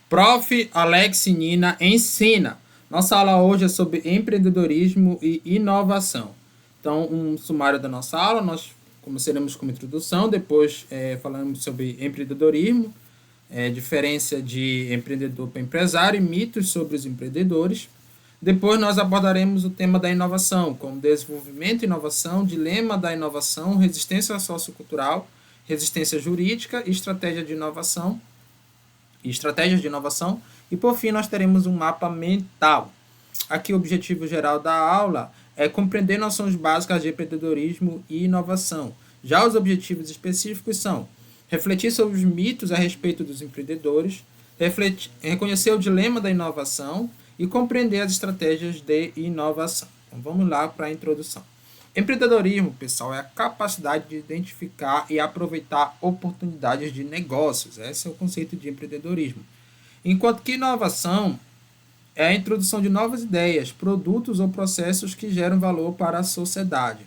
Prof. Alex Nina ensina. Nossa aula hoje é sobre empreendedorismo e inovação. Então, um sumário da nossa aula, nós começaremos com uma introdução, depois falaremos sobre empreendedorismo, diferença de empreendedor para empresário e mitos sobre os empreendedores. Depois nós abordaremos o tema da inovação, como desenvolvimento e inovação, dilema da inovação, resistência sociocultural, resistência jurídica e estratégias de inovação, e por fim nós teremos um mapa mental. Aqui o objetivo geral da aula é compreender noções básicas de empreendedorismo e inovação. Já os objetivos específicos são refletir sobre os mitos a respeito dos empreendedores, reconhecer o dilema da inovação e compreender as estratégias de inovação. Então vamos lá para a introdução. Empreendedorismo, pessoal, é a capacidade de identificar e aproveitar oportunidades de negócios. Esse é o conceito de empreendedorismo. Enquanto que inovação é a introdução de novas ideias, produtos ou processos que geram valor para a sociedade.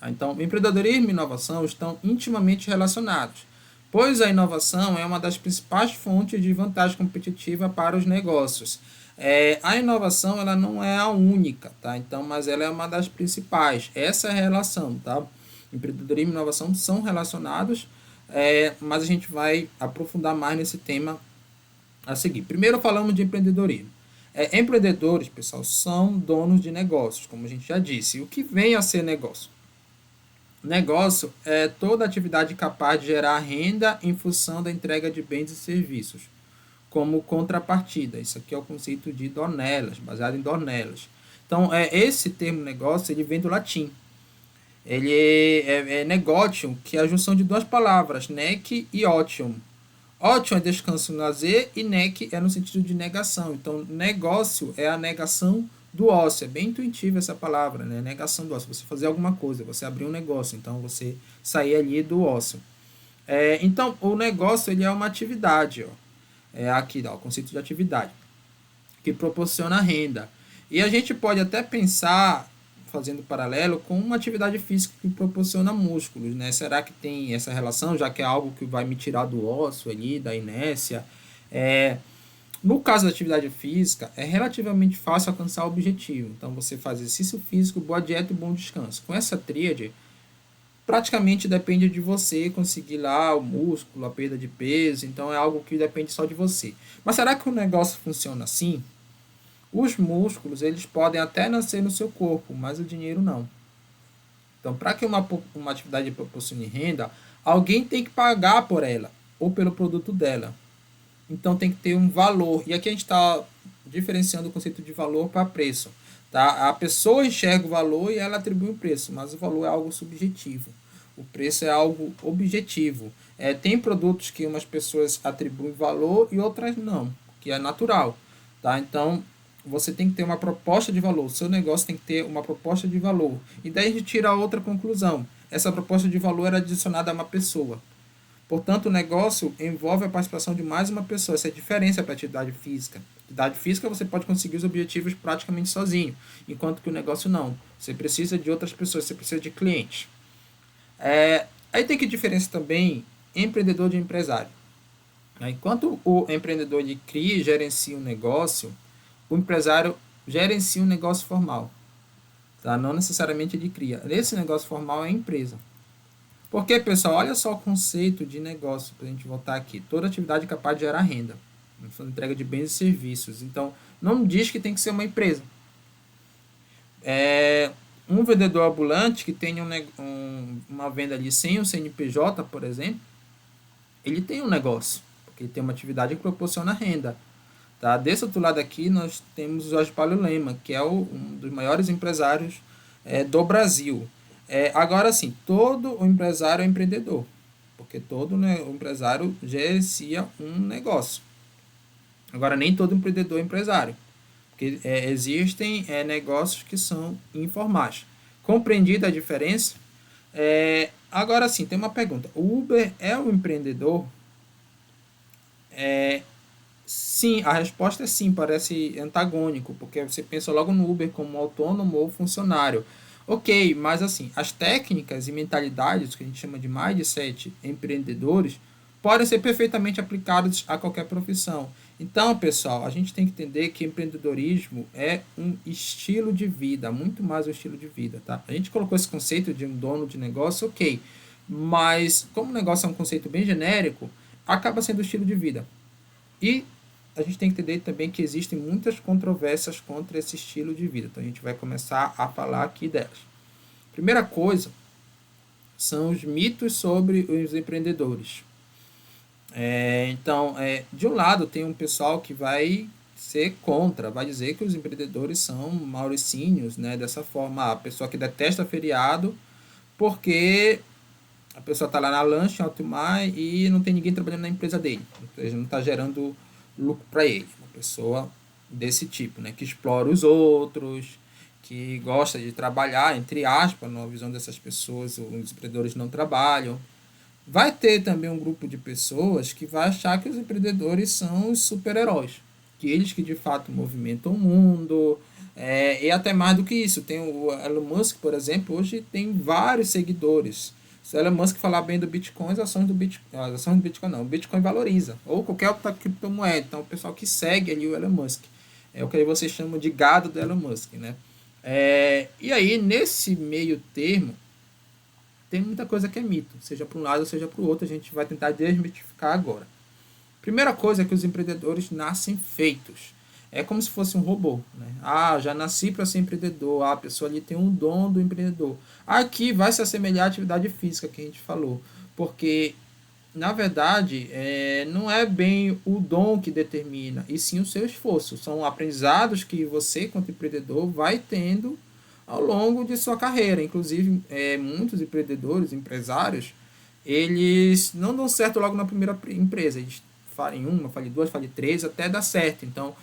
Então, empreendedorismo e inovação estão intimamente relacionados, pois a inovação é uma das principais fontes de vantagem competitiva para os negócios. A inovação ela não é a única, tá? Então, mas ela é uma das principais. Essa é a relação, tá? Empreendedorismo e inovação são relacionados, mas a gente vai aprofundar mais nesse tema a seguir. Primeiro falamos de empreendedorismo. Empreendedores, pessoal, são donos de negócios, como a gente já disse. E o que vem a ser negócio? Negócio é toda atividade capaz de gerar renda em função da entrega de bens e serviços, como contrapartida. Isso aqui é o conceito de Dornelas, baseado em Dornelas. Então, esse termo negócio, ele vem do latim. Ele é negotium, que é a junção de duas palavras, nec e otium. Otium é descanso, lazer, e nec é no sentido de negação. Então, negócio é a negação do ócio. É bem intuitiva essa palavra, né? Negação do ócio. Você fazer alguma coisa, você abrir um negócio, então você sair ali do ócio. Então, o negócio ele é uma atividade, ó. Aqui dá o conceito de atividade, que proporciona renda. E a gente pode até pensar, fazendo paralelo, com uma atividade física que proporciona músculos, né? Será que tem essa relação, já que é algo que vai me tirar do ócio ali, da inércia? No caso da atividade física, é relativamente fácil alcançar o objetivo. Então, você faz exercício físico, boa dieta e bom descanso. Com essa tríade, praticamente depende de você conseguir lá o músculo, a perda de peso, então é algo que depende só de você. Mas será que o negócio funciona assim? Os músculos, eles podem até nascer no seu corpo, mas o dinheiro não. Então, para que uma atividade proporcione renda, alguém tem que pagar por ela, ou pelo produto dela. Então, tem que ter um valor. E aqui a gente está diferenciando o conceito de valor para preço. Tá? A pessoa enxerga o valor e ela atribui o preço, mas o valor é algo subjetivo. O preço é algo objetivo. Tem produtos que umas pessoas atribuem valor e outras não, que é natural. Tá? Então, você tem que ter uma proposta de valor. O seu negócio tem que ter uma proposta de valor. E daí a gente tira outra conclusão. Essa proposta de valor é adicionada a uma pessoa. Portanto, o negócio envolve a participação de mais uma pessoa. Essa é a diferença para a atividade física. Atividade física você pode conseguir os objetivos praticamente sozinho, enquanto que o negócio não. Você precisa de outras pessoas, você precisa de clientes. Aí tem que diferença também empreendedor de empresário. Enquanto o empreendedor ele cria e gerencia um negócio, o empresário gerencia um negócio formal. Tá? Não necessariamente ele cria. Esse negócio formal é a empresa. Porque, pessoal, olha só o conceito de negócio, para a gente voltar aqui. Toda atividade capaz de gerar renda. Entrega de bens e serviços. Então, não diz que tem que ser uma empresa. Um vendedor ambulante que tem uma venda ali sem o CNPJ, por exemplo, ele tem um negócio, porque ele tem uma atividade que proporciona renda. Tá? Desse outro lado aqui, nós temos o Jorge Paulo Lema, que é um dos maiores empresários do Brasil. Agora sim, todo o empresário é empreendedor, porque todo o empresário gerencia um negócio. Agora, nem todo empreendedor é empresário, porque existem negócios que são informais. Compreendida a diferença? Agora sim, tem uma pergunta. O Uber é um empreendedor? Sim, a resposta é sim, parece antagônico, porque você pensa logo no Uber como autônomo ou funcionário. Ok, mas assim, as técnicas e mentalidades, que a gente chama de mindset empreendedores, podem ser perfeitamente aplicados a qualquer profissão. Então, pessoal, a gente tem que entender que empreendedorismo é um estilo de vida, muito mais um estilo de vida, tá? A gente colocou esse conceito de um dono de negócio, ok, mas como o negócio é um conceito bem genérico, acaba sendo um estilo de vida. E a gente tem que entender também que existem muitas controvérsias contra esse estilo de vida. Então a gente vai começar a falar aqui delas. Primeira coisa são os mitos sobre os empreendedores. De um lado tem um pessoal que vai ser contra, vai dizer que os empreendedores são mauricínios, né? Dessa forma, a pessoa que detesta feriado porque a pessoa está lá na lancha, em alto mar, e não tem ninguém trabalhando na empresa dele. Ou seja, não está gerando lucro para ele. Uma pessoa desse tipo, né? Que explora os outros, que gosta de trabalhar, entre aspas, na visão dessas pessoas, os empreendedores não trabalham. Vai ter também um grupo de pessoas que vai achar que os empreendedores são os super-heróis, que eles que de fato movimentam o mundo, e até mais do que isso. Tem o Elon Musk, por exemplo, hoje tem vários seguidores. Se o Elon Musk falar bem do Bitcoin, as ações do Bitcoin não, o Bitcoin valoriza, ou qualquer outra criptomoeda. Então, o pessoal que segue ali o Elon Musk, é o que vocês chamam de gado do Elon Musk, né? E aí, nesse meio termo, tem muita coisa que é mito, seja para um lado, seja para o outro, a gente vai tentar desmitificar agora. Primeira coisa é que os empreendedores nascem feitos. É como se fosse um robô, né? Ah, já nasci para ser empreendedor. Ah, a pessoa ali tem um dom do empreendedor. Aqui vai se assemelhar à atividade física que a gente falou, porque na verdade não é bem o dom que determina, e sim o seu esforço. São aprendizados que você, quanto empreendedor, vai tendo ao longo de sua carreira. Inclusive, muitos empreendedores, empresários, eles não dão certo logo na primeira empresa. Eles falem uma, falem duas, falem três, até dar certo. Então,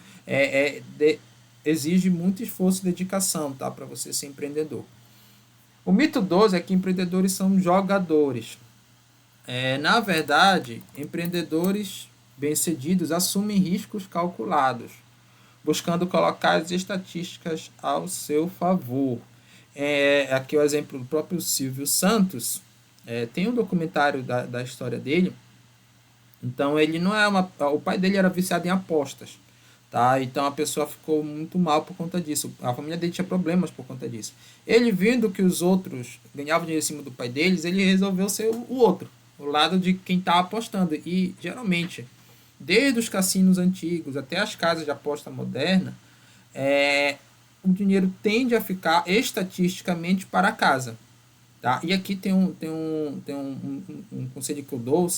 exige muito esforço e dedicação, tá, para você ser empreendedor. O mito 12 é que empreendedores são jogadores. Na verdade, empreendedores bem-sucedidos assumem riscos calculados, buscando colocar as estatísticas ao seu favor. Aqui o exemplo do próprio Silvio Santos. Tem um documentário da história dele. Então ele não é o pai dele era viciado em apostas, tá? Então a pessoa ficou muito mal por conta disso. A família dele tinha problemas por conta disso. Ele vendo que os outros ganhavam dinheiro em cima do pai deles, ele resolveu ser o outro, o lado de quem está apostando. E geralmente, desde os cassinos antigos até as casas de aposta moderna, o dinheiro tende a ficar estatisticamente para casa, tá? E aqui tem um conselho que eu dou,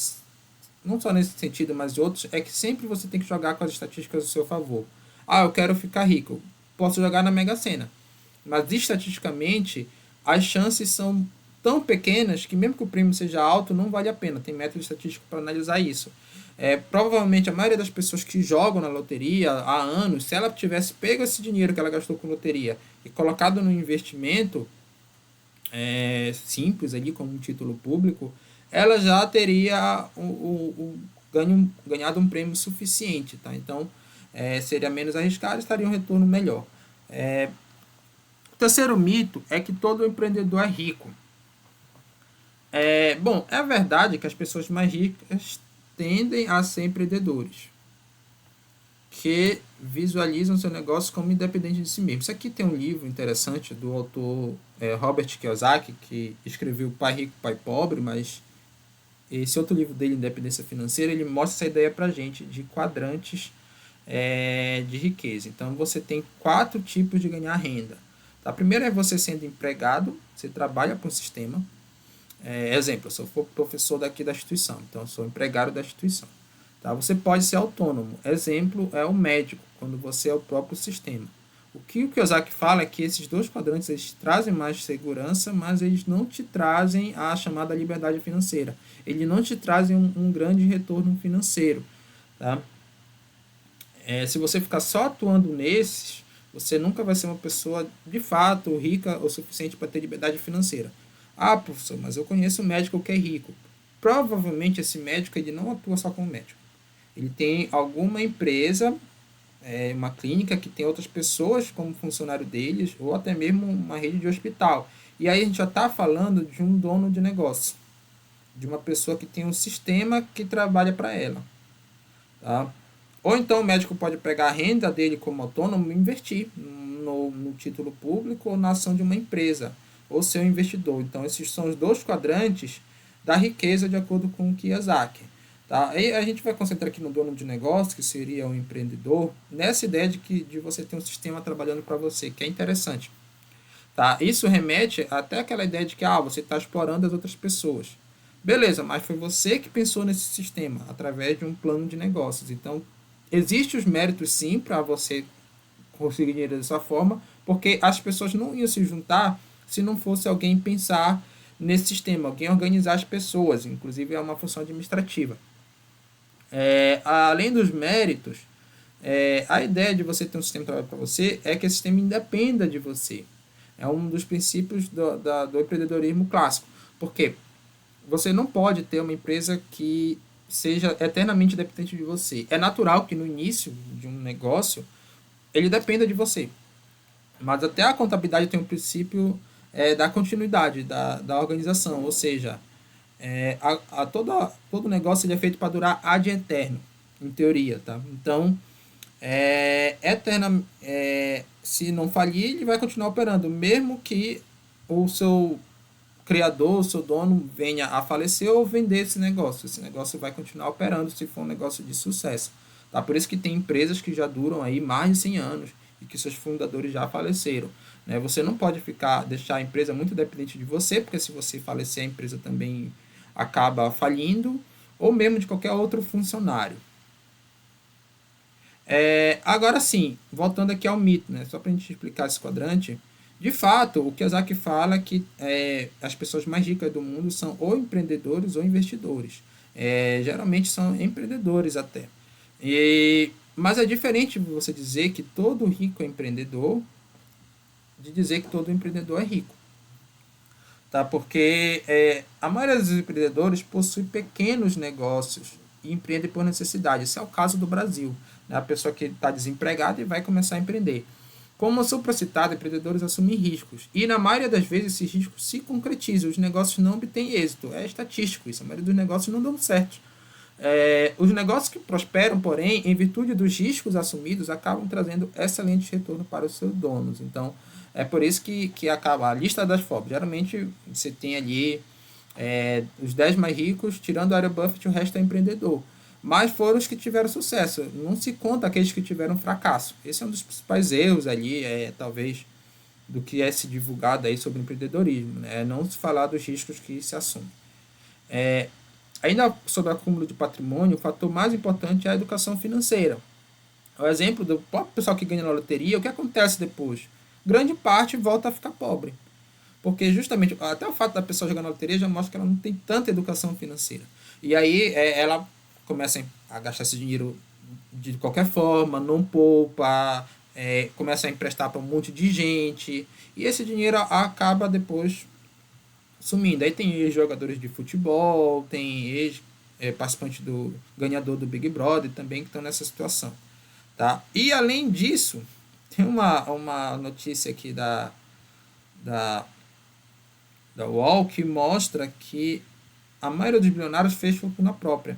não só nesse sentido, mas de outros, é que sempre você tem que jogar com as estatísticas do seu favor. Ah, eu quero ficar rico. Posso jogar na Mega Sena. Mas estatisticamente, as chances são tão pequenas que mesmo que o prêmio seja alto, não vale a pena. Tem método estatístico para analisar isso. Provavelmente a maioria das pessoas que jogam na loteria há anos, se ela tivesse pego esse dinheiro que ela gastou com loteria e colocado no investimento simples ali, como um título público, ela já teria ganhado um prêmio suficiente, tá? Então, seria menos arriscado e estaria um retorno melhor. O terceiro mito é que todo empreendedor é rico. Bom, é verdade que as pessoas mais ricas tendem a ser empreendedores, que visualizam seu negócio como independente de si mesmo. Isso aqui tem um livro interessante do autor Robert Kiyosaki, que escreveu Pai Rico, Pai Pobre, mas esse outro livro dele, Independência Financeira, ele mostra essa ideia pra gente de quadrantes de riqueza. Então, você tem 4 tipos de ganhar renda. Tá? Primeiro é você sendo empregado, você trabalha para um sistema. Exemplo, eu sou professor daqui da instituição, então eu sou empregado da instituição. Tá? Você pode ser autônomo. Exemplo é o médico, quando você é o próprio sistema. O que o Kiyosaki fala é que esses 2 quadrantes eles trazem mais segurança, mas eles não te trazem a chamada liberdade financeira. Eles não te trazem um grande retorno financeiro. Tá? Se você ficar só atuando nesses, você nunca vai ser uma pessoa de fato rica o suficiente para ter liberdade financeira. Ah, professor, mas eu conheço um médico que é rico. Provavelmente esse médico ele não atua só como médico. Ele tem alguma empresa, uma clínica que tem outras pessoas como funcionário deles, ou até mesmo uma rede de hospital. E aí a gente já está falando de um dono de negócio, de uma pessoa que tem um sistema que trabalha para ela. Tá? Ou então o médico pode pegar a renda dele como autônomo e investir no título público ou na ação de uma empresa, ou ser um investidor. Então, esses são os dois quadrantes da riqueza de acordo com o Kiyosaki. Tá? E a gente vai concentrar aqui no dono de negócio, que seria um empreendedor, nessa ideia de você ter um sistema trabalhando para você, que é interessante. Tá? Isso remete até aquela ideia de que você está explorando as outras pessoas. Beleza, mas foi você que pensou nesse sistema, através de um plano de negócios. Então, existem os méritos sim para você conseguir dinheiro dessa forma, porque as pessoas não iam se juntar se não fosse alguém pensar nesse sistema, alguém organizar as pessoas, inclusive é uma função administrativa. Além dos méritos, a ideia de você ter um sistema de trabalho para você é que esse sistema independa de você. É um dos princípios do empreendedorismo clássico. Porque você não pode ter uma empresa que seja eternamente dependente de você. É natural que no início de um negócio ele dependa de você. Mas até a contabilidade tem um princípio da continuidade da organização. Ou seja, todo negócio ele é feito para durar ad eterno, em teoria. Tá? Então, se não falir, ele vai continuar operando, mesmo que o seu criador, o seu dono venha a falecer ou vender esse negócio. Esse negócio vai continuar operando se for um negócio de sucesso. Tá? Por isso que tem empresas que já duram aí mais de 100 anos e que seus fundadores já faleceram. Né? Você não pode deixar a empresa muito dependente de você, porque se você falecer, a empresa também acaba falindo, ou mesmo de qualquer outro funcionário. Agora sim, voltando aqui ao mito, né? Só para a gente explicar esse quadrante, de fato, o Kiyosaki fala que as pessoas mais ricas do mundo são ou empreendedores ou investidores. Geralmente são empreendedores até. Mas é diferente você dizer que todo rico é empreendedor de dizer que todo empreendedor é rico. Tá? Porque a maioria dos empreendedores possui pequenos negócios e empreende por necessidade. Esse é o caso do Brasil. Né? A pessoa que está desempregada e vai começar a empreender. Como supracitado, empreendedores assumem riscos. E na maioria das vezes esses riscos se concretizam. Os negócios não obtêm êxito. É estatístico isso. A maioria dos negócios não dão certo. Os negócios que prosperam, porém, em virtude dos riscos assumidos, acabam trazendo excelente retorno para os seus donos. Então, é por isso que acaba a lista das Forbes. Geralmente, você tem ali os 10 mais ricos, tirando Warren Buffett, o resto é empreendedor. Mas foram os que tiveram sucesso. Não se conta aqueles que tiveram fracasso. Esse é um dos principais erros ali, talvez, do que é se divulgado aí sobre empreendedorismo. Né? Não se falar dos riscos que se assumem. Ainda sobre o acúmulo de patrimônio, o fator mais importante é a educação financeira. O exemplo do próprio pessoal que ganha na loteria, o que acontece depois? Grande parte volta a ficar pobre. Porque justamente, até o fato da pessoa jogar na loteria já mostra que ela não tem tanta educação financeira. E aí ela começa a gastar esse dinheiro de qualquer forma, não poupa, começa a emprestar para um monte de gente. E esse dinheiro acaba depois sumindo. Aí tem ex-jogadores de futebol, tem ex-participante do ganhador do Big Brother também que estão nessa situação. Tá? E além disso, tem uma notícia aqui da UOL que mostra que a maioria dos bilionários fez fortuna própria.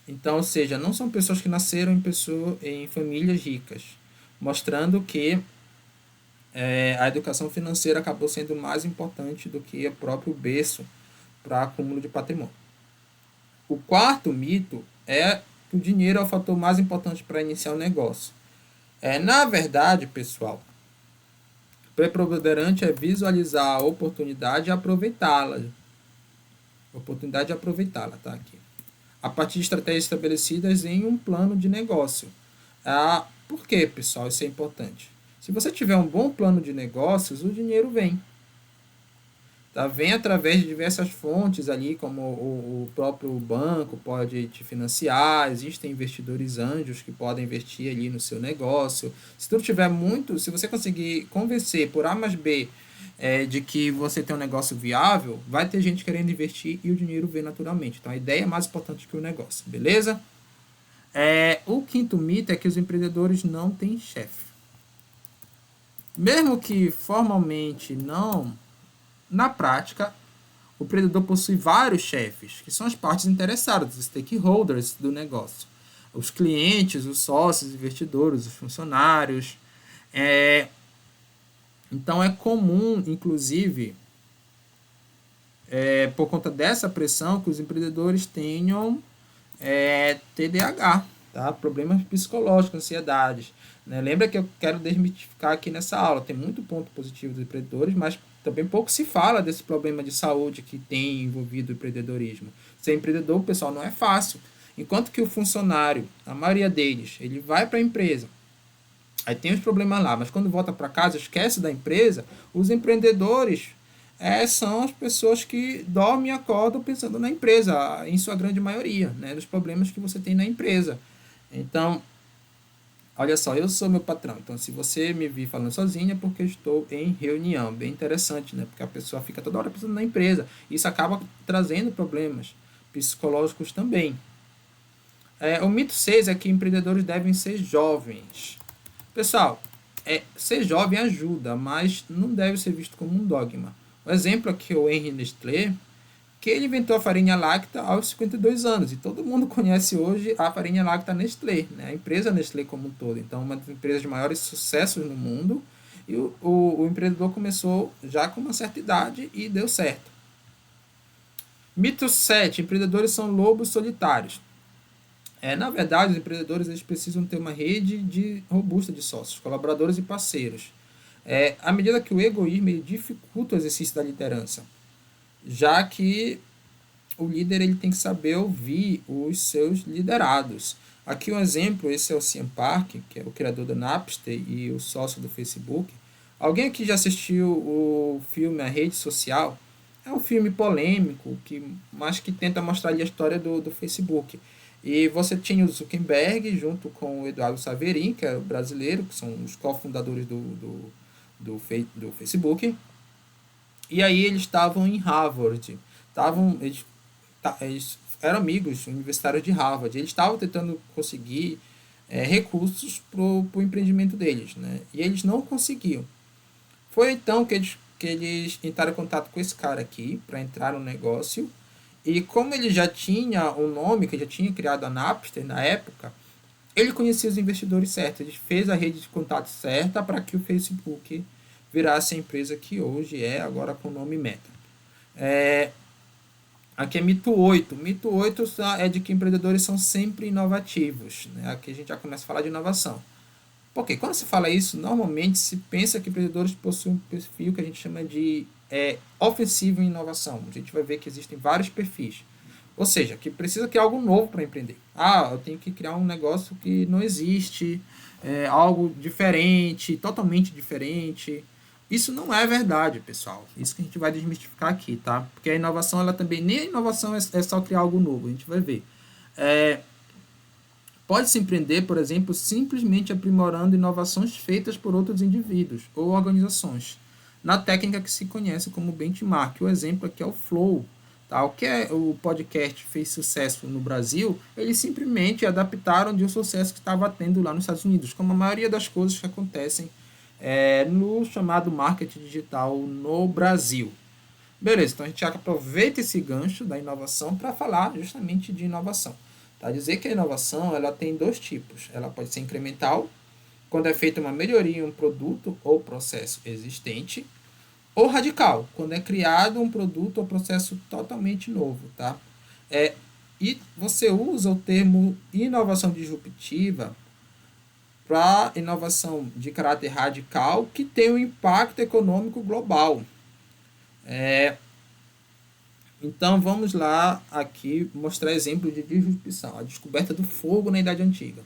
Então, ou seja, não são pessoas que nasceram em famílias ricas, mostrando que a educação financeira acabou sendo mais importante do que o próprio berço para acúmulo de patrimônio. O quarto mito é que o dinheiro é o fator mais importante para iniciar o negócio. Na verdade, pessoal, o preponderante é visualizar a oportunidade e aproveitá-la. Tá aqui. A partir de estratégias estabelecidas em um plano de negócio. Por quê, pessoal? Isso é importante. Se você tiver um bom plano de negócios, o dinheiro vem. Tá? Vem através de diversas fontes ali, como o próprio banco pode te financiar, existem investidores anjos que podem investir ali no seu negócio. Se se você conseguir convencer por A mais B de que você tem um negócio viável, vai ter gente querendo investir e o dinheiro vem naturalmente. Então a ideia é mais importante que o negócio, beleza? O quinto mito é que os empreendedores não têm chefe. Mesmo que formalmente não, na prática, o empreendedor possui vários chefes, que são as partes interessadas, os stakeholders do negócio. Os clientes, os sócios, os investidores, os funcionários. Então é comum, inclusive, por conta dessa pressão, que os empreendedores tenham TDAH, tá? Problemas psicológicos, ansiedades. Né? Lembra que eu quero desmitificar aqui nessa aula. Tem muito ponto positivo dos empreendedores, mas também pouco se fala desse problema de saúde que tem envolvido o empreendedorismo. Ser empreendedor, pessoal, não é fácil. Enquanto que o funcionário, a maioria deles, ele vai para a empresa, aí tem os problemas lá, mas quando volta para casa, esquece da empresa. Os empreendedores são as pessoas que dormem e acordam pensando na empresa, em sua grande maioria, né, dos problemas que você tem na empresa. Então, olha só, eu sou meu patrão, então se você me vir falando sozinha é porque eu estou em reunião. Bem interessante, né, porque a pessoa fica toda hora pensando na empresa. Isso acaba trazendo problemas psicológicos também. O mito 6 é que empreendedores devem ser jovens. Pessoal, ser jovem ajuda, mas não deve ser visto como um dogma. O exemplo aqui é o Henri Nestlé, que ele inventou a farinha láctea aos 52 anos. E todo mundo conhece hoje a farinha láctea Nestlé, né? A empresa Nestlé como um todo. Então, uma das empresas de maiores sucessos no mundo. E o empreendedor começou já com uma certa idade e deu certo. Mito 7. Empreendedores são lobos solitários. Na verdade, os empreendedores eles precisam ter uma rede robusta de sócios, colaboradores e parceiros. À medida que o egoísmo ele dificulta o exercício da liderança, já que o líder ele tem que saber ouvir os seus liderados. Aqui um exemplo, esse é o CM Park, que é o criador do Napster e o sócio do Facebook. Alguém aqui já assistiu o filme A Rede Social? É um filme polêmico, mas que tenta mostrar ali a história do Facebook. E você tinha o Zuckerberg junto com o Eduardo Saverin, que é brasileiro, que são os cofundadores do Facebook. E aí eles estavam em Harvard. Eles eram amigos universitários de Harvard. Eles estavam tentando conseguir recursos para o empreendimento deles. Né? E eles não conseguiam. Foi então que eles entraram em contato com esse cara aqui para entrar no negócio. E como ele já tinha um nome, que já tinha criado a Napster na época, ele conhecia os investidores certos. Ele fez a rede de contato certa para que o Facebook virasse a empresa que hoje é, agora com o nome Meta. Aqui é mito 8. Mito 8 é de que empreendedores são sempre inovativos. Né? Aqui a gente já começa a falar de inovação. Porque quando se fala isso, normalmente se pensa que empreendedores possuem um perfil que a gente chama de ofensivo em inovação. A gente vai ver que existem vários perfis. Ou seja, que precisa criar algo novo para empreender. Eu tenho que criar um negócio que não existe, algo diferente, totalmente diferente. Isso não é verdade, pessoal. Isso que a gente vai desmistificar aqui, tá? Porque a inovação, ela também, nem a inovação é só criar algo novo, a gente vai ver. Pode-se empreender, por exemplo, simplesmente aprimorando inovações feitas por outros indivíduos ou organizações, na técnica que se conhece como benchmark. O exemplo aqui é o Flow. Tá? O que o podcast fez sucesso no Brasil, eles simplesmente adaptaram de um sucesso que estava tendo lá nos Estados Unidos, como a maioria das coisas que acontecem no chamado marketing digital no Brasil. Beleza, então a gente aproveita esse gancho da inovação para falar justamente de inovação. Tá? Dizer que a inovação ela tem dois tipos. Ela pode ser incremental, quando é feita uma melhoria em um produto ou processo existente, ou radical, quando é criado um produto ou processo totalmente novo. Tá? E você usa o termo inovação disruptiva para inovação de caráter radical que tem um impacto econômico global. Então vamos lá aqui mostrar exemplo de disrupção. A descoberta do fogo na Idade Antiga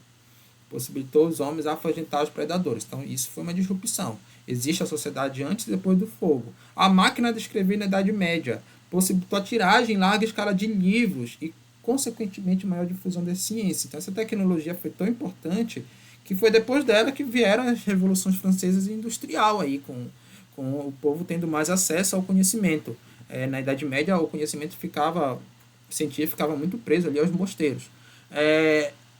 possibilitou os homens afugentar os predadores. Então isso foi uma disrupção. Existe a sociedade antes e depois do fogo. A máquina de escrever na Idade Média possibilitou a tiragem em larga escala de livros e, consequentemente, maior difusão da ciência. Então essa tecnologia foi tão importante que foi depois dela que vieram as revoluções francesas e industrial, aí, com o povo tendo mais acesso ao conhecimento. Na Idade Média, o conhecimento científico ficava muito preso ali aos mosteiros.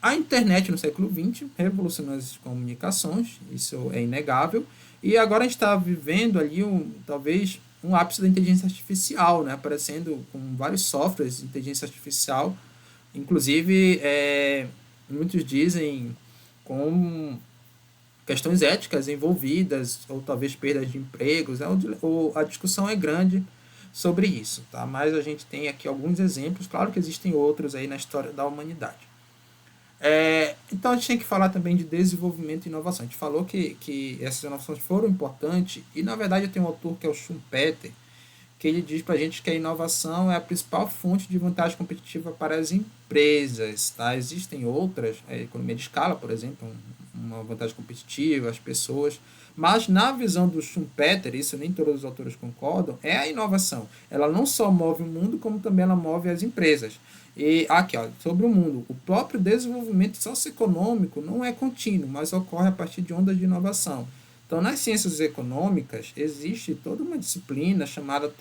A internet no século XX revolucionou as comunicações, isso é inegável, e agora a gente está vivendo ali talvez um ápice da inteligência artificial, né? Aparecendo com vários softwares de inteligência artificial, inclusive muitos dizem com questões éticas envolvidas, ou talvez perdas de empregos, ou a discussão é grande sobre isso, tá? Mas a gente tem aqui alguns exemplos, claro que existem outros aí na história da humanidade. Então a gente tem que falar também de desenvolvimento e inovação. A gente falou que essas inovações foram importantes, e na verdade tem um autor que é o Schumpeter, que ele diz para a gente que a inovação é a principal fonte de vantagem competitiva para as empresas. Tá? Existem outras, a economia de escala, por exemplo, uma vantagem competitiva, as pessoas, mas na visão do Schumpeter, isso nem todos os autores concordam, é a inovação. Ela não só move o mundo, como também ela move as empresas. E aqui, ó, sobre o mundo, o próprio desenvolvimento socioeconômico não é contínuo, mas ocorre a partir de ondas de inovação. Então, nas ciências econômicas, existe toda uma disciplina chamada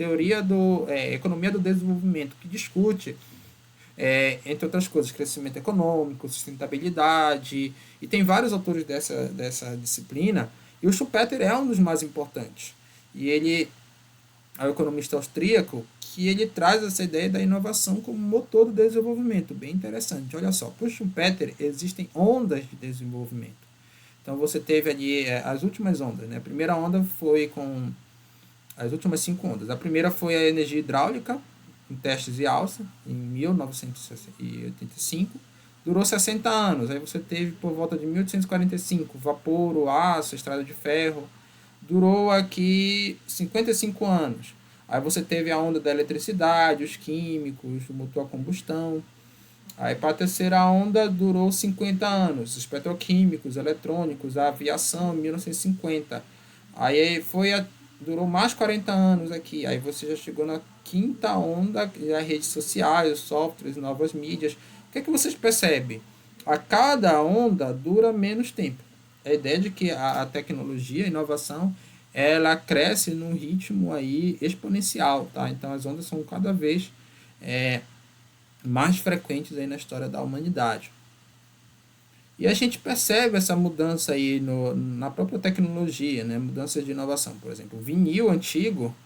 economia do desenvolvimento, que discute, entre outras coisas, crescimento econômico, sustentabilidade, e tem vários autores dessa disciplina, e o Schumpeter é um dos mais importantes. E ele é um economista austríaco que ele traz essa ideia da inovação como motor do desenvolvimento, bem interessante. Olha só, para o Schumpeter existem ondas de desenvolvimento. Então você teve ali as últimas ondas, né? A primeira onda foi com as últimas 5 ondas. A primeira foi a energia hidráulica, em testes e alça, em 1985. Durou 60 anos. Aí você teve por volta de 1845, vapor, o aço, estrada de ferro. Durou aqui 55 anos. Aí você teve a onda da eletricidade, os químicos, o motor a combustão. Aí para a terceira onda durou 50 anos, os petroquímicos, eletrônicos, a aviação, 1950. Durou mais 40 anos aqui. Aí você já chegou na quinta onda, as redes sociais, os softwares, novas mídias. O que é que vocês percebem? A cada onda dura menos tempo. A ideia de que a tecnologia, a inovação, ela cresce num ritmo aí exponencial, tá? Então as ondas são cada vez mais frequentes aí na história da humanidade. E a gente percebe essa mudança aí na própria tecnologia, né? Mudanças de inovação. Por exemplo, o vinil antigo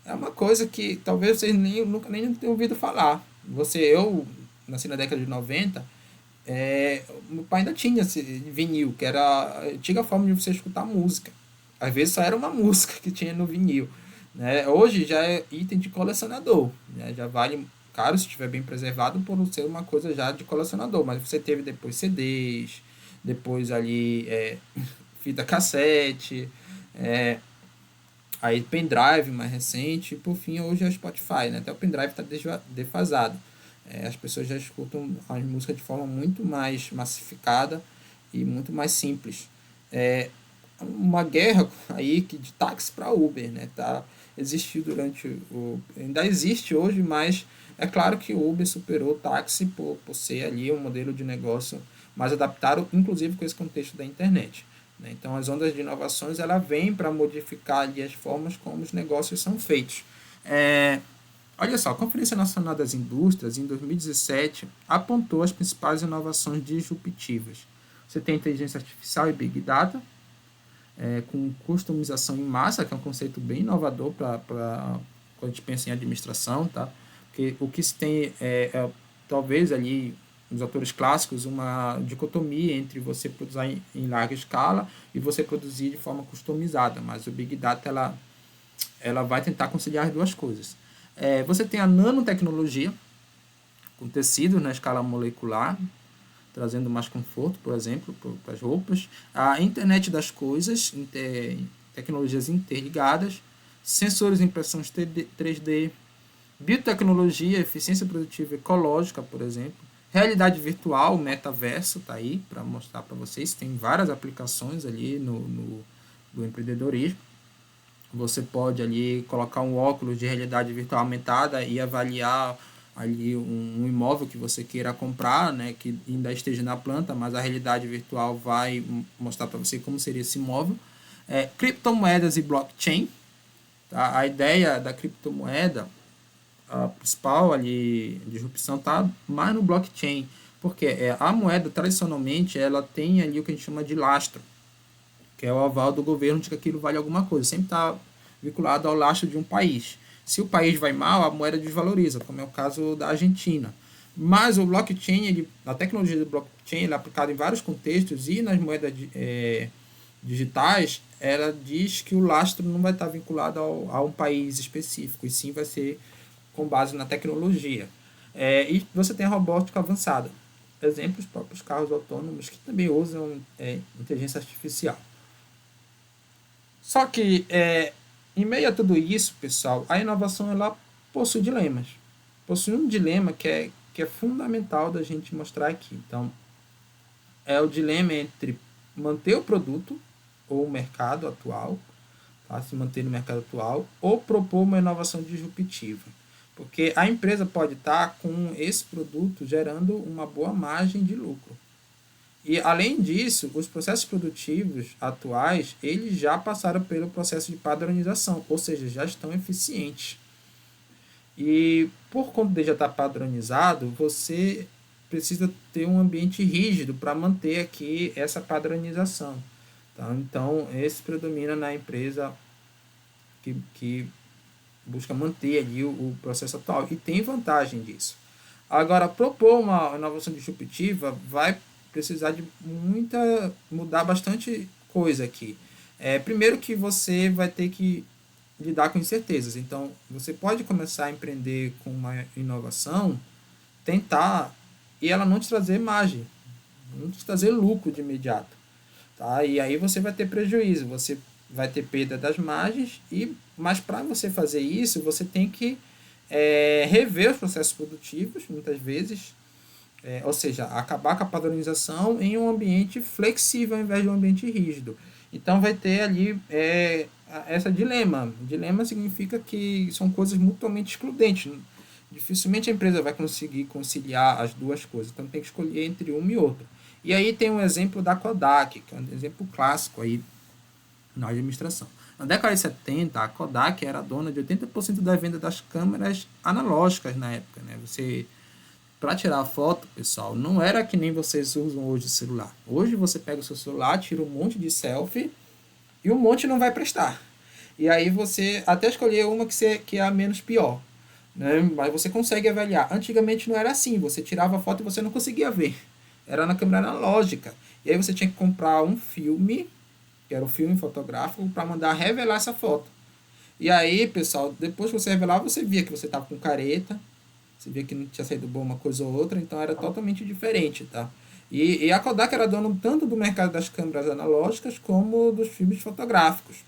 é uma coisa que talvez vocês nunca nem tenham ouvido falar. Eu nasci na década de 90, meu pai ainda tinha esse vinil, que era a antiga forma de você escutar música. Às vezes só era uma música que tinha no vinil, né? Hoje já é item de colecionador, né? Já vale caro se estiver bem preservado por ser uma coisa já de colecionador. Mas você teve depois CDs, depois ali fita cassete, aí pendrive mais recente, e por fim hoje é o Spotify, né? Até o pendrive está defasado. As pessoas já escutam a música de forma muito mais massificada e muito mais simples. Uma guerra aí de táxi para Uber, né? Existiu ainda existe hoje, mas é claro que o Uber superou o táxi por ser ali um modelo de negócio mais adaptado, inclusive com esse contexto da internet, né? Então as ondas de inovações ela vêm para modificar ali as formas como os negócios são feitos. Olha só, a Conferência Nacional das Indústrias, em 2017, apontou as principais inovações disruptivas. Você tem inteligência artificial e Big Data, com customização em massa, que é um conceito bem inovador para quando a gente pensa em administração, tá? Porque o que se tem talvez ali, nos autores clássicos, uma dicotomia entre você produzir em larga escala e você produzir de forma customizada, mas o Big Data ela vai tentar conciliar as duas coisas. Você tem a nanotecnologia, com tecido na escala molecular, trazendo mais conforto, por exemplo, para as roupas. A internet das coisas, tecnologias interligadas, sensores de impressão 3D, biotecnologia, eficiência produtiva ecológica, por exemplo, realidade virtual, metaverso, está aí para mostrar para vocês, tem várias aplicações ali do empreendedorismo. Você pode ali colocar um óculos de realidade virtual aumentada e avaliar ali um imóvel que você queira comprar, né, que ainda esteja na planta, mas a realidade virtual vai mostrar para você como seria esse imóvel. Criptomoedas e blockchain. Tá? A ideia da criptomoeda, a principal ali disrupção está mais no blockchain, porque a moeda tradicionalmente ela tem ali o que a gente chama de lastro, que é o aval do governo de que aquilo vale alguma coisa, sempre está vinculado ao lastro de um país. Se o país vai mal, a moeda desvaloriza, como é o caso da Argentina. Mas o blockchain, a tecnologia do blockchain é aplicada em vários contextos e nas moedas digitais, ela diz que o lastro não vai estar vinculado a um país específico, e sim vai ser com base na tecnologia. E você tem a robótica avançada. Exemplos, próprios carros autônomos que também usam inteligência artificial. Só que, em meio a tudo isso, pessoal, a inovação ela possui dilemas. Possui um dilema que é fundamental da gente mostrar aqui. Então, é o dilema entre manter o produto ou o mercado atual, tá? Se manter no mercado atual, ou propor uma inovação disruptiva. Porque a empresa pode estar com esse produto gerando uma boa margem de lucro. E, além disso, os processos produtivos atuais, eles já passaram pelo processo de padronização, ou seja, já estão eficientes. E, por conta de já estar padronizado, você precisa ter um ambiente rígido para manter aqui essa padronização. Tá? Então, esse predomina na empresa que busca manter ali o processo atual e tem vantagem disso. Agora, propor uma inovação disruptiva vai precisar de mudar bastante coisa aqui. Primeiro que você vai ter que lidar com incertezas. Então, você pode começar a empreender com uma inovação, tentar, e ela não te trazer margem, não te trazer lucro de imediato. Tá? E aí você vai ter prejuízo, você vai ter perda das margens, mas para você fazer isso, você tem que rever os processos produtivos, muitas vezes, ou seja, acabar com a padronização em um ambiente flexível ao invés de um ambiente rígido. Então vai ter ali essa dilema. Dilema significa que são coisas mutuamente excludentes. Dificilmente a empresa vai conseguir conciliar as duas coisas. Então tem que escolher entre uma e outra. E aí tem um exemplo da Kodak, que é um exemplo clássico aí na administração. Na década de 70, a Kodak era dona de 80% da venda das câmeras analógicas na época. Né? Para tirar foto, pessoal, não era que nem vocês usam hoje o celular. Hoje você pega o seu celular, tira um monte de selfie e um monte não vai prestar. E aí você até escolher uma que é a menos pior. Né? Mas você consegue avaliar. Antigamente não era assim. Você tirava a foto e você não conseguia ver. Era na câmera analógica. E aí você tinha que comprar um filme, que era o filme fotográfico, para mandar revelar essa foto. E aí, pessoal, depois que você revelava, você via que você estava com careta, você via que não tinha saído bom uma coisa ou outra, então era totalmente diferente, tá? E a Kodak era dona tanto do mercado das câmeras analógicas como dos filmes fotográficos.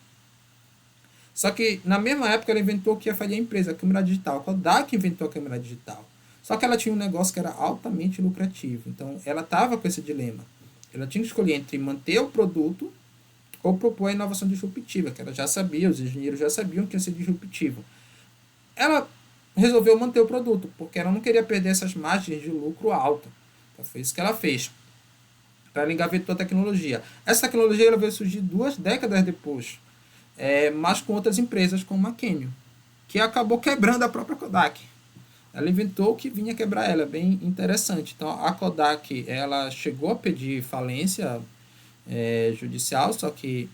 Só que na mesma época ela inventou o que ia fazer a empresa, a câmera digital. A Kodak inventou a câmera digital. Só que ela tinha um negócio que era altamente lucrativo. Então ela estava com esse dilema. Ela tinha que escolher entre manter o produto ou propor a inovação disruptiva, que ela já sabia, os engenheiros já sabiam que ia ser disruptivo. Ela resolveu manter o produto, porque ela não queria perder essas margens de lucro alta. Então foi isso que ela fez. Ela engavetou a tecnologia. Essa tecnologia ela veio surgir 2 décadas depois, mas com outras empresas como a Canyon, que acabou quebrando a própria Kodak. Ela inventou o que vinha quebrar ela, bem interessante. Então a Kodak ela chegou a pedir falência judicial, só que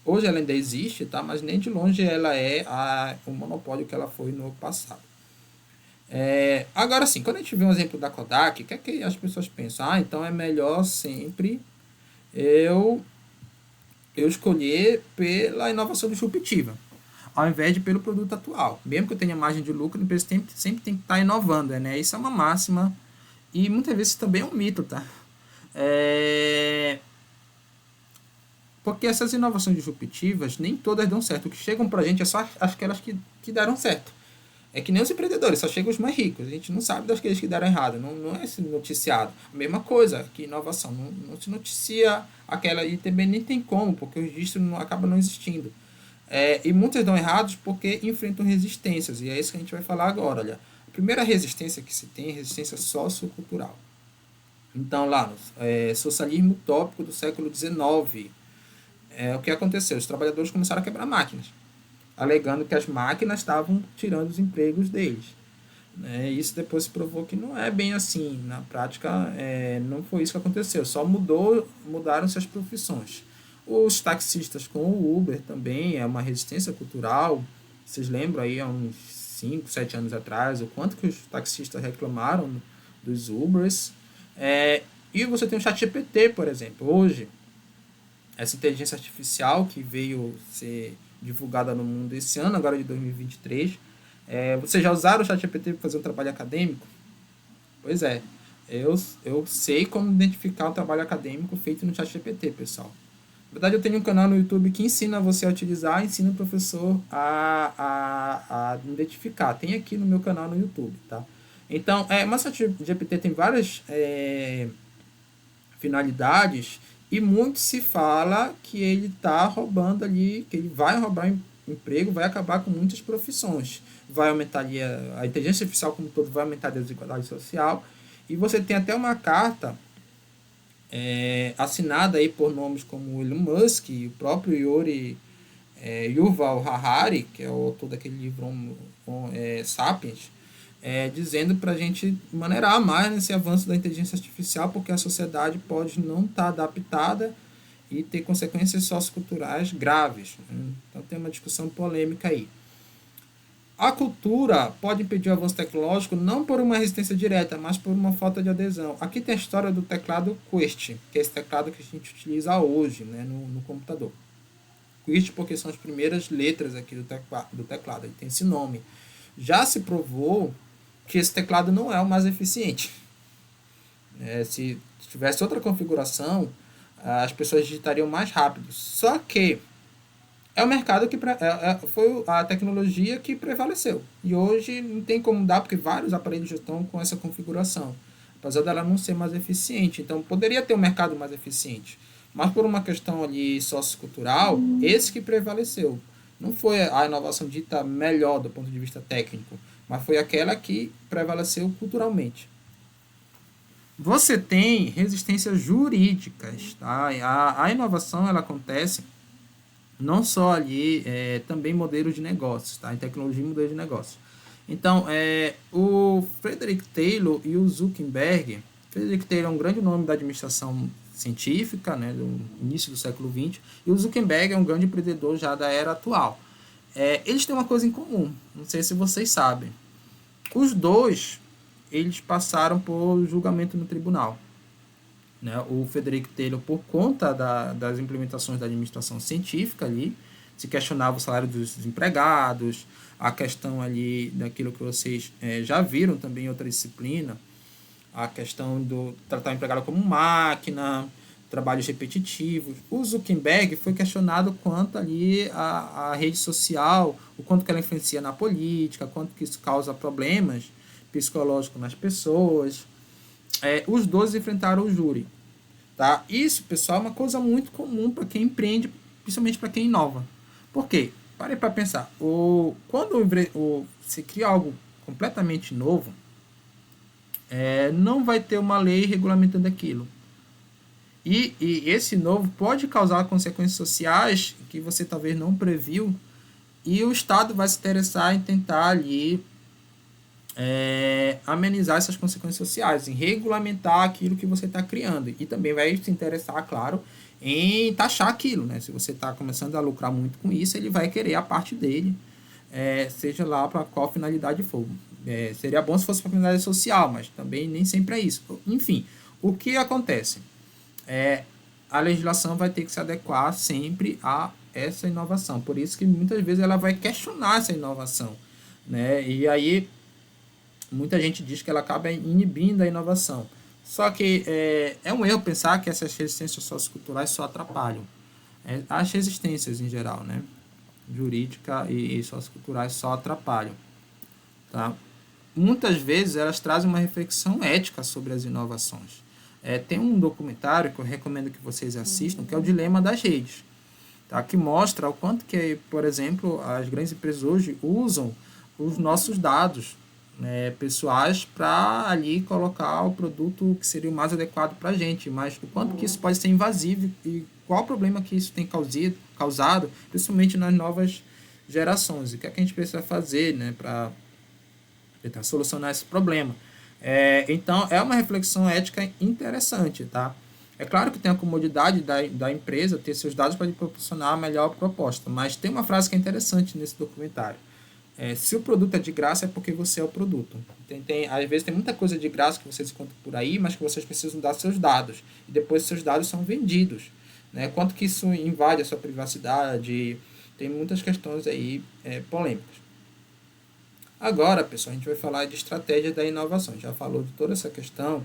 hoje ela ainda existe, tá? Mas nem de longe ela é o monopólio que ela foi no passado. Agora sim, quando a gente vê um exemplo da Kodak, o que é que as pessoas pensam? Então é melhor sempre eu escolher pela inovação disruptiva, ao invés de pelo produto atual. Mesmo que eu tenha margem de lucro, a empresa sempre tem que estar inovando, né? Isso é uma máxima e muitas vezes também é um mito, tá? Porque essas inovações disruptivas, nem todas dão certo. O que chegam pra gente é só aquelas que deram certo. É que nem os empreendedores, só chegam os mais ricos. A gente não sabe daqueles que deram errado. Não é noticiado. A mesma coisa que inovação. Não se noticia aquela e também nem tem como, porque o registro acaba não existindo. E muitas dão errados porque enfrentam resistências. E é isso que a gente vai falar agora. Olha, a primeira resistência que se tem é resistência sociocultural. Então, lá, socialismo utópico do século XIX. O que aconteceu? Os trabalhadores começaram a quebrar máquinas, alegando que as máquinas estavam tirando os empregos deles. Isso depois se provou que não é bem assim. Na prática, não foi isso que aconteceu. Só mudaram-se as profissões. Os taxistas com o Uber também é uma resistência cultural. Vocês lembram aí há uns 5, 7 anos atrás o quanto que os taxistas reclamaram dos Ubers. E você tem o ChatGPT, por exemplo. Hoje, essa inteligência artificial que veio ser divulgada no mundo esse ano, agora de 2023. Vocês já usaram o ChatGPT para fazer um trabalho acadêmico? Pois é. Eu sei como identificar o trabalho acadêmico feito no ChatGPT, pessoal. Na verdade, eu tenho um canal no YouTube que ensina você a utilizar, ensina o professor a identificar. Tem aqui no meu canal no YouTube, tá? Então, mas o ChatGPT tem várias finalidades e muito se fala que ele está roubando ali, que ele vai roubar emprego, vai acabar com muitas profissões. Vai aumentar ali a inteligência artificial como um todo, vai aumentar a desigualdade social. E você tem até uma carta assinada aí por nomes como Elon Musk e o próprio Yuval Harari, que é o autor daquele livro Sapiens, dizendo para a gente maneirar mais nesse avanço da inteligência artificial, porque a sociedade pode não estar adaptada e ter consequências socioculturais graves. Então tem uma discussão polêmica aí. A cultura pode impedir o avanço tecnológico não por uma resistência direta, mas por uma falta de adesão. Aqui tem a história do teclado Qwest, que é esse teclado que a gente utiliza hoje, né, no computador. Qwest porque são as primeiras letras aqui do teclado, ele tem esse nome. Já se provou que esse teclado não é o mais eficiente. Se tivesse outra configuração, as pessoas digitariam mais rápido. Só que é o mercado que foi a tecnologia que prevaleceu. E hoje não tem como dar, porque vários aparelhos já estão com essa configuração. Apesar dela não ser mais eficiente. Então, poderia ter um mercado mais eficiente. Mas por uma questão ali sociocultural, esse que prevaleceu. Não foi a inovação dita melhor do ponto de vista técnico, mas foi aquela que prevaleceu culturalmente. Você tem resistências jurídicas. Tá? A inovação ela acontece não só ali, também modelos de negócios, tá? Em tecnologia e modelo de negócios. Então, o Frederick Taylor e o Zuckerberg, Frederick Taylor é um grande nome da administração científica, né, do início do século XX, e o Zuckerberg é um grande empreendedor já da era atual. Eles têm uma coisa em comum, não sei se vocês sabem. Os dois, eles passaram por julgamento no tribunal. Né? O Frederick Taylor, por conta das implementações da administração científica ali, se questionava o salário dos desempregados, a questão ali daquilo que vocês já viram também em outra disciplina, a questão do tratar o empregado como máquina, trabalhos repetitivos. O Zuckerberg foi questionado quanto ali a rede social, o quanto que ela influencia na política, quanto que isso causa problemas psicológicos nas pessoas. Os dois enfrentaram o júri. Tá? Isso, pessoal, é uma coisa muito comum para quem empreende, principalmente para quem inova. Por quê? Parem para pensar. Quando se cria algo completamente novo, não vai ter uma lei regulamentando aquilo. E esse novo pode causar consequências sociais que você talvez não previu, e o Estado vai se interessar em tentar ali amenizar essas consequências sociais, em regulamentar aquilo que você está criando. E também vai se interessar, claro, em taxar aquilo. Né? Se você está começando a lucrar muito com isso, ele vai querer a parte dele, seja lá para qual finalidade for. Seria bom se fosse para finalidade social, mas também nem sempre é isso. Enfim, o que acontece? A legislação vai ter que se adequar sempre a essa inovação. Por isso que muitas vezes ela vai questionar essa inovação. Né? E aí muita gente diz que ela acaba inibindo a inovação. Só que é um erro pensar que essas resistências socioculturais só atrapalham. As resistências em geral, né? Jurídica e socioculturais só atrapalham. Tá? Muitas vezes elas trazem uma reflexão ética sobre as inovações. Tem um documentário que eu recomendo que vocês assistam, que é o Dilema das Redes, tá? Que mostra o quanto que, por exemplo, as grandes empresas hoje usam os nossos dados, né, pessoais, para ali colocar o produto que seria o mais adequado para a gente, mas o quanto que isso pode ser invasivo e qual o problema que isso tem causado, principalmente nas novas gerações. E o que é que a gente precisa fazer, né, para tentar solucionar esse problema. Então, é uma reflexão ética interessante, tá? É claro que tem a comodidade da empresa ter seus dados para lhe proporcionar a melhor proposta, mas tem uma frase que é interessante nesse documentário. Se o produto é de graça é porque você é o produto. Às vezes tem muita coisa de graça que vocês encontram por aí, mas que vocês precisam dar seus dados. E depois seus dados são vendidos. Né? Quanto que isso invade a sua privacidade? Tem muitas questões aí polêmicas. Agora, pessoal, a gente vai falar de estratégia da inovação. Já falou de toda essa questão.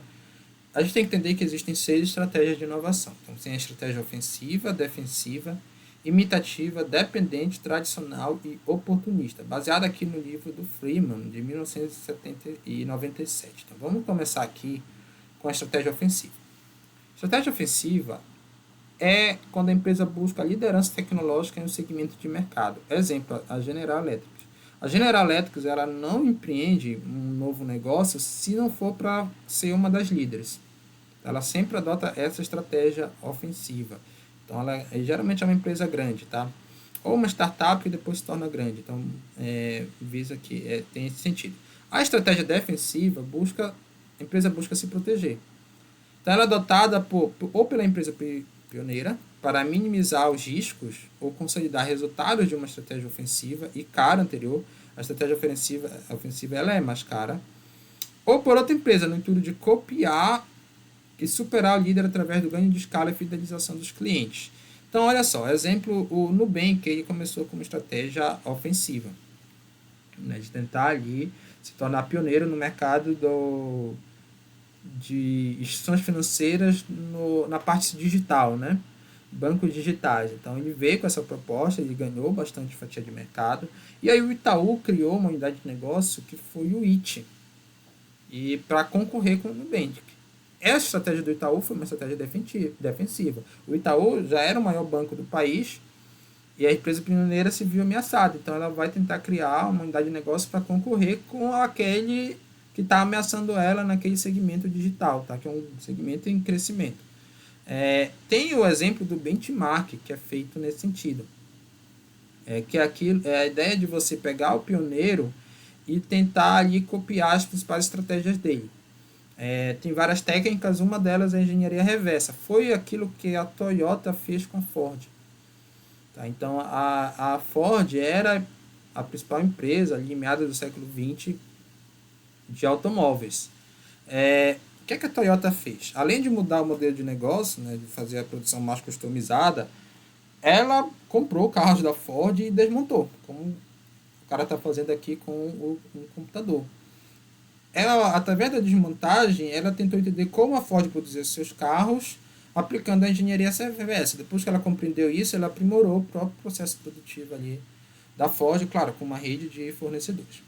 A gente tem que entender que existem 6 estratégias de inovação. Então, tem a estratégia ofensiva, defensiva, imitativa, dependente, tradicional e oportunista, baseada aqui no livro do Freeman, de 1997. Então, vamos começar aqui com a estratégia ofensiva. Estratégia ofensiva é quando a empresa busca liderança tecnológica em um segmento de mercado. Exemplo, a General Electric. A General Electric ela não empreende um novo negócio se não for para ser uma das líderes. Ela sempre adota essa estratégia ofensiva. Então, ela geralmente é uma empresa grande, tá? Ou uma startup que depois se torna grande. Então, visa que tem esse sentido. A estratégia defensiva a empresa busca se proteger. Então, ela é adotada ou pela empresa pioneira para minimizar os riscos ou consolidar resultados de uma estratégia ofensiva e cara anterior. A estratégia ofensiva ela é mais cara. Ou por outra empresa, no intuito de copiar e superar o líder através do ganho de escala e fidelização dos clientes. Então, olha só, exemplo, o Nubank, ele começou com uma estratégia ofensiva, né, de tentar ali se tornar pioneiro no mercado de instituições financeiras na parte digital, né? Bancos digitais. Então, ele veio com essa proposta, ele ganhou bastante fatia de mercado. E aí o Itaú criou uma unidade de negócio que foi o IT, e para concorrer com o Nubank. Essa estratégia do Itaú foi uma estratégia defensiva. O Itaú já era o maior banco do país e a empresa pioneira se viu ameaçada. Então, ela vai tentar criar uma unidade de negócio para concorrer com aquele que está ameaçando ela naquele segmento digital, tá? Que é um segmento em crescimento. Tem o exemplo do benchmark, que é feito nesse sentido. Que é a ideia de você pegar o pioneiro e tentar ali copiar as principais estratégias dele. Tem várias técnicas, uma delas é a engenharia reversa. Foi aquilo que a Toyota fez com a Ford. Tá? Então, a Ford era a principal empresa, ali, em meados do século XX, de automóveis. O que a Toyota fez? Além de mudar o modelo de negócio, né, de fazer a produção mais customizada, ela comprou carros da Ford e desmontou, como o cara está fazendo aqui com o computador. Ela, através da desmontagem, ela tentou entender como a Ford produzia seus carros aplicando a engenharia reversa. Depois que ela compreendeu isso, ela aprimorou o próprio processo produtivo ali da Ford, claro, com uma rede de fornecedores.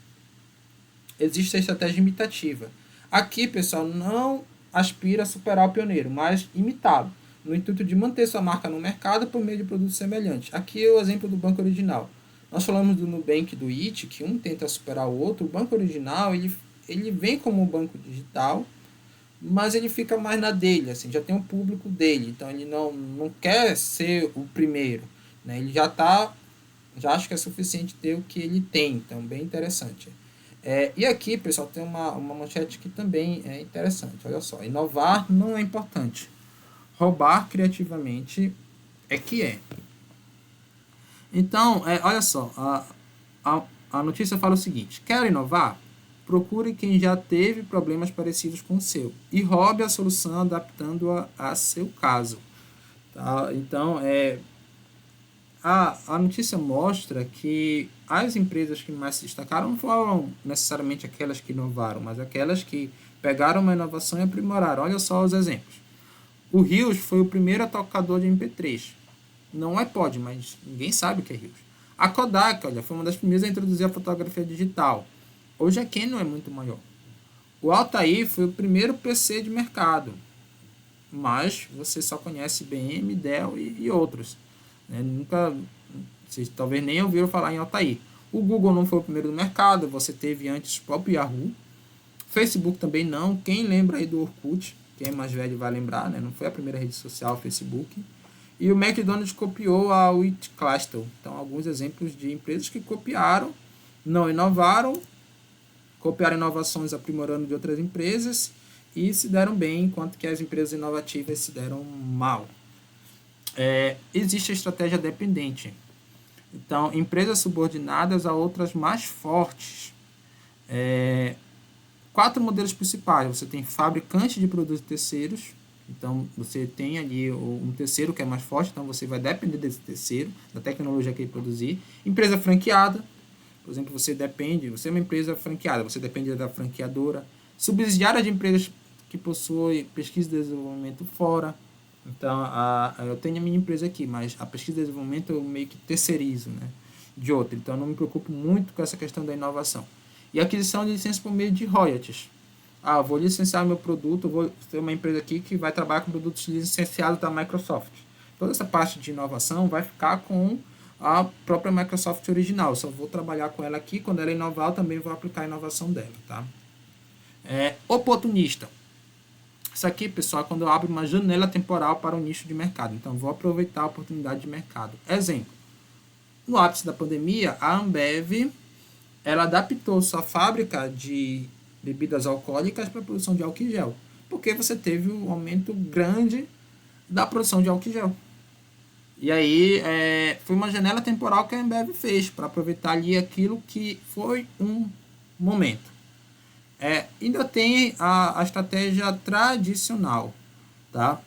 Existe a estratégia imitativa. Aqui, pessoal, não aspira a superar o pioneiro, mas imitá-lo, no intuito de manter sua marca no mercado por meio de produtos semelhantes. Aqui é o exemplo do banco original. Nós falamos do Nubank e do IT, que um tenta superar o outro. O banco original, ele vem como um banco digital, mas ele fica mais na dele, assim, já tem um público dele, então ele não quer ser o primeiro, né? Ele já acha que é suficiente ter o que ele tem, então bem interessante. E aqui, pessoal, tem uma manchete que também é interessante, olha só, inovar não é importante, roubar criativamente é que é. Então, olha só, a notícia fala o seguinte: quer inovar? Procure quem já teve problemas parecidos com o seu e roube a solução adaptando-a a seu caso. Tá? Então, a notícia mostra que as empresas que mais se destacaram não foram necessariamente aquelas que inovaram, mas aquelas que pegaram uma inovação e aprimoraram. Olha só os exemplos. O Rios foi o primeiro tocador de MP3. Não é iPod, mas ninguém sabe o que é Rios. A Kodak, olha, foi uma das primeiras a introduzir a fotografia digital. Hoje a Canon é muito maior. O Altair foi o primeiro PC de mercado, mas você só conhece IBM, Dell e outros. Né? Vocês talvez nem ouviram falar em Altair. O Google não foi o primeiro do mercado, você teve antes o próprio Yahoo. Facebook também não. Quem lembra aí do Orkut? Quem é mais velho vai lembrar, né? Não foi a primeira rede social, o Facebook. E o McDonald's copiou a Whitclastle. Então, alguns exemplos de empresas que copiaram, não inovaram, copiaram inovações aprimorando de outras empresas e se deram bem, enquanto que as empresas inovativas se deram mal. Existe a estratégia dependente. Então, empresas subordinadas a outras mais fortes. 4 modelos principais. Você tem fabricante de produtos terceiros. Então, você tem ali um terceiro que é mais forte, então você vai depender desse terceiro, da tecnologia que ele produzir. Empresa franqueada. Por exemplo, você é uma empresa franqueada, você depende da franqueadora. Subsidiária de empresas que possuem pesquisa e desenvolvimento fora. Então, eu tenho a minha empresa aqui, mas a pesquisa e desenvolvimento eu meio que terceirizo, né, de outra. Então, eu não me preocupo muito com essa questão da inovação. E aquisição de licença por meio de royalties. Eu vou licenciar meu produto, eu vou ter uma empresa aqui que vai trabalhar com produtos licenciados da Microsoft. Toda essa parte de inovação vai ficar com a própria Microsoft original. Eu só vou trabalhar com ela aqui. Quando ela inovar, eu também vou aplicar a inovação dela. Tá? Oportunista. Isso aqui, pessoal, é quando eu abro uma janela temporal para um nicho de mercado. Então, vou aproveitar a oportunidade de mercado. Exemplo. No ápice da pandemia, a Ambev ela adaptou sua fábrica de bebidas alcoólicas para a produção de álcool em gel. Porque você teve um aumento grande da produção de álcool em gel. E aí, foi uma janela temporal que a Ambev fez para aproveitar ali aquilo que foi um momento. Ainda tem a estratégia tradicional, tá?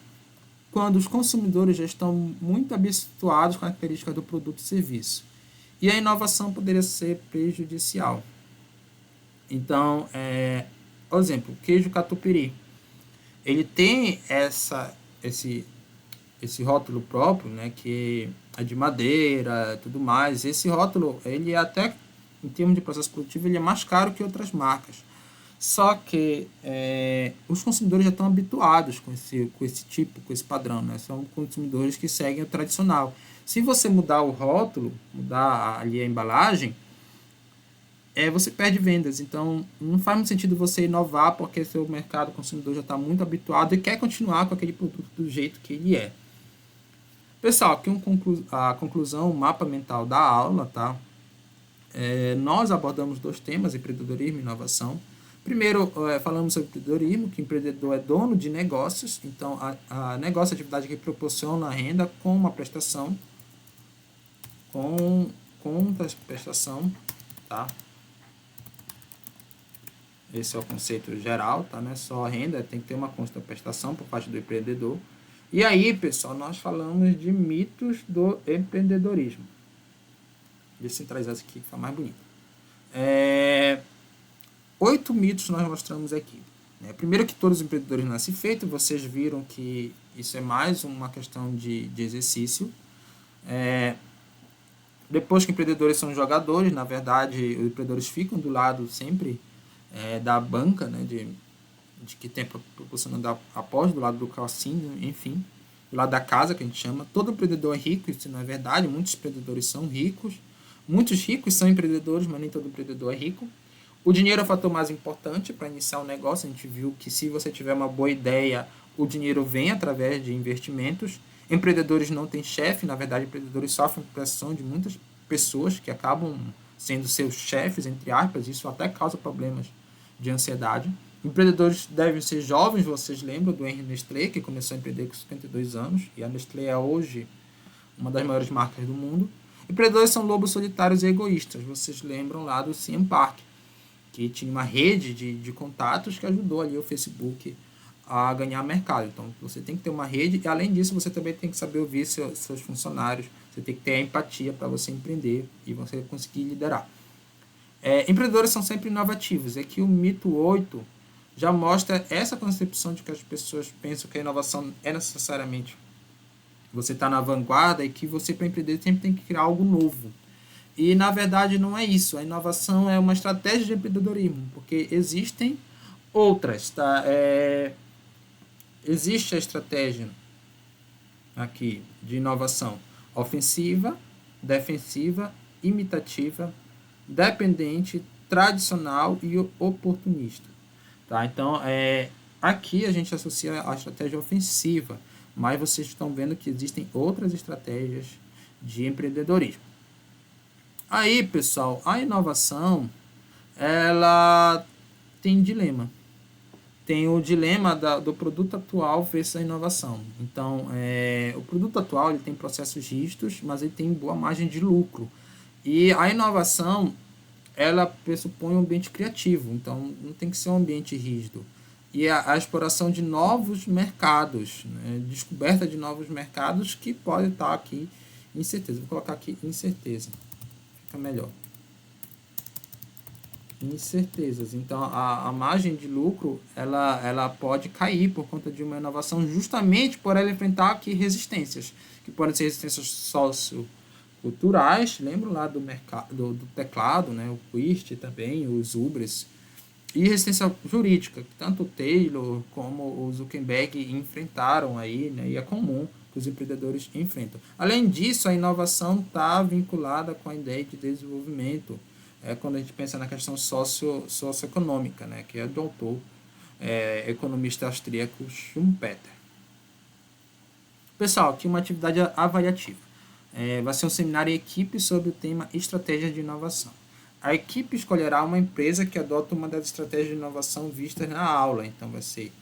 Quando os consumidores já estão muito habituados com a característica do produto e serviço. E a inovação poderia ser prejudicial. Então, por exemplo, o queijo catupiry. Ele tem esse rótulo próprio, né, que é de madeira, tudo mais. Esse rótulo, ele é até, em termos de processo produtivo, ele é mais caro que outras marcas. Só que os consumidores já estão habituados com esse padrão, né? São consumidores que seguem o tradicional. Se você mudar o rótulo, mudar ali a embalagem, você perde vendas. Então, não faz muito sentido você inovar porque seu mercado consumidor já está muito habituado e quer continuar com aquele produto do jeito que ele é. Pessoal, aqui a conclusão, o mapa mental da aula, tá? Nós abordamos 2 temas, empreendedorismo e inovação. Primeiro, falamos sobre empreendedorismo, que o empreendedor é dono de negócios, então a negócio é a atividade que proporciona renda com uma prestação, tá? Esse é o conceito geral, tá? Não é só a renda, tem que ter uma prestação por parte do empreendedor. E aí, pessoal, nós falamos de mitos do empreendedorismo. Deixa eu centralizar isso aqui, que fica mais bonito. 8 mitos nós mostramos aqui. Primeiro, que todos os empreendedores nascem feitos. Vocês viram que isso é mais uma questão de exercício. Depois que empreendedores são jogadores, na verdade, os empreendedores ficam do lado sempre da banca, né, de que tem proporcionando apoio, do lado do cassino, enfim, do lado da casa, que a gente chama. Todo empreendedor é rico, isso não é verdade. Muitos empreendedores são ricos. Muitos ricos são empreendedores, mas nem todo empreendedor é rico. O dinheiro é o fator mais importante para iniciar um negócio. A gente viu que se você tiver uma boa ideia, o dinheiro vem através de investimentos. Empreendedores não têm chefe, na verdade, empreendedores sofrem pressão de muitas pessoas que acabam sendo seus chefes, entre aspas. Isso até causa problemas de ansiedade. Empreendedores devem ser jovens. Vocês lembram do Henry Nestlé, que começou a empreender com 52 anos, e a Nestlé é hoje uma das maiores marcas do mundo. Empreendedores são lobos solitários e egoístas. Vocês lembram lá do CM Park, que tinha uma rede de contatos que ajudou ali o Facebook a ganhar mercado. Então, você tem que ter uma rede e, além disso, você também tem que saber ouvir seus funcionários. Você tem que ter a empatia para você empreender e você conseguir liderar. Empreendedores são sempre inovativos. Aqui o mito 8 já mostra essa concepção de que as pessoas pensam que a inovação é necessariamente você está na vanguarda e que você, para empreender, sempre tem que criar algo novo. E, na verdade, não é isso. A inovação é uma estratégia de empreendedorismo, porque existem outras, tá? Existe a estratégia aqui de inovação ofensiva, defensiva, imitativa, dependente, tradicional e oportunista. Tá? Então, aqui a gente associa a estratégia ofensiva, mas vocês estão vendo que existem outras estratégias de empreendedorismo. Aí, pessoal, a inovação, ela tem dilema. tem o dilema do produto atual versus a inovação. Então, o produto atual ele tem processos rígidos, mas ele tem boa margem de lucro. E a inovação, ela pressupõe um ambiente criativo, então não tem que ser um ambiente rígido. E a exploração de novos mercados, né? Descoberta de novos mercados que pode estar aqui incerteza. Vou colocar aqui incerteza, fica melhor. Incertezas. Então, a margem de lucro ela pode cair por conta de uma inovação, justamente por ela enfrentar aqui resistências, que podem ser resistências socioculturais, lembro lá do mercado do teclado, né, o Quist também, os Ubres, e resistência jurídica, que tanto o Taylor como o Zuckerberg enfrentaram aí, né, e é comum que os empreendedores enfrentam. Além disso, a inovação está vinculada com a ideia de desenvolvimento, quando a gente pensa na questão socioeconômica, né, que é do autor economista austríaco Schumpeter. Pessoal, aqui uma atividade avaliativa. Vai ser um seminário em equipe sobre o tema estratégias de inovação. A equipe escolherá uma empresa que adota uma das estratégias de inovação vistas na aula. Então, vai ser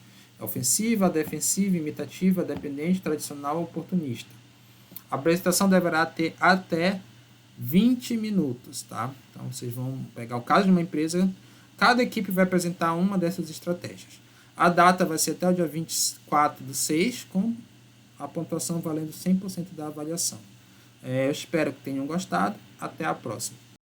ofensiva, defensiva, imitativa, dependente, tradicional ou oportunista. A apresentação deverá ter até 20 minutos, tá? Então, vocês vão pegar o caso de uma empresa, cada equipe vai apresentar uma dessas estratégias. A data vai ser até o dia 24/6, com a pontuação valendo 100% da avaliação. Eu espero que tenham gostado. Até a próxima.